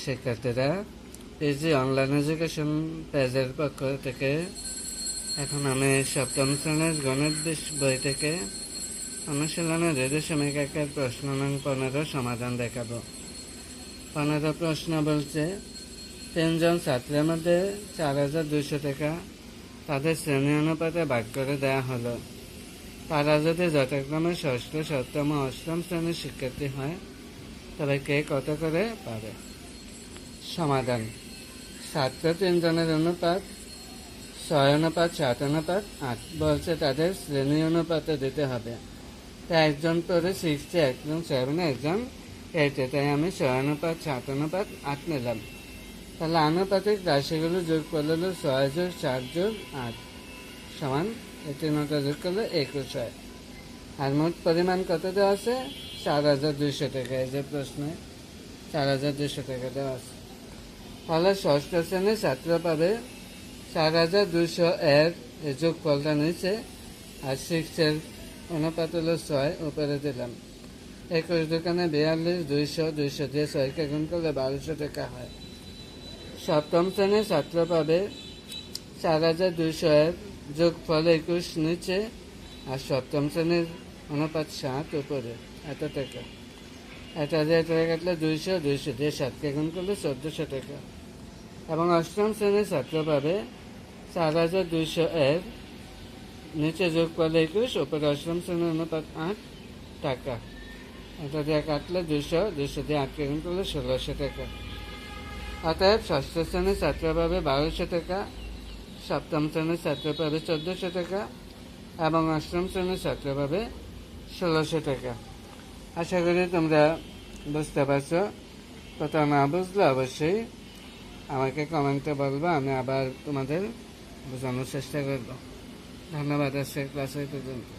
শিক্ষার্থীরা, PG online education পেজের পক্ষ থেকে এখন আমি সপ্তম শ্রেণীর গণিত বই থেকে অনুশীলনের 2.1 প্রশ্ন নং 15 সমাধান দেখাবো। 15 প্রশ্ন বলছে, 3 জন ছাত্রের মধ্যে 4,200 টাকা তাদের শ্রেণী অনুপাতে ভাগ করে দেওয়া হলো। তারা যদি যথাক্রমে ষষ্ঠ, সপ্তম ও অষ্টম শ্রেণীর শিক্ষার্থী হয় তবে কে কত করে পাবে? সমাধান। ছাত্র 3 জনের অনুপাত 6:7:8 বলছে তাদের শ্রেণী অনুপাতে দিতে হবে। তাই একজন পরে 60, একজন 7, একজন 8, তাই আমি 6:7:8 নিলাম। তাহলে আনুপাতিক রাশিগুলো যোগ করলে 6+4+8 সমান 3টা যোগ করলে 21 হয়। আর মোট পরিমাণ কত দেওয়া আছে? 4,200 টাকা। এই যে প্রশ্নে 4,200 টাকা দেওয়া আছে। তাহলে ষষ্ঠ শ্রেণীর ছাত্র পাবে 4,200 এর যোগফলটা নিচে, আর 6 এর অনুপাত হলো 6, উপরে দিলাম। 21 দোকানে 42, 200 দিয়ে 6কে গুণ করলে 1,200 টাকা হয়। সপ্তম শ্রেণীর ছাত্র পাবে 4,200 এর যোগফল 21 নিচে, আর সপ্তম শ্রেণীর অনুপাত 7, উপরে, এত টাকা। এটা দিয়ে এটা কাটলে 200 দিয়ে 7কে গুণ করলে 1,400 টাকা। এবং অষ্টম শ্রেণীর ছাত্র পাবে 4,200 এর নিচে যোগ করলে 21, উপরে অষ্টম শ্রেণীর অনুপাত 8 টাকা। এটা দিয়ে কাটলে 200 দিয়ে 8কে গুণ করলে 1,600 টাকা। অতএব ষষ্ঠ শ্রেণীর ছাত্র পাবে 1,200 টাকা, সপ্তম শ্রেণীর ছাত্র পাবে 1,400 টাকা এবং অষ্টম শ্রেণীর ছাত্র পাবে 1,600 টাকা। আশা করি তোমরা বুঝতে পারছো। কোথাও না বুঝলে অবশ্যই আমাকে কমেন্টে বলবো, আমি আবার তোমাদের বোঝানোর চেষ্টা করব। ধন্যবাদ। আজকের ক্লাস এই পর্যন্ত।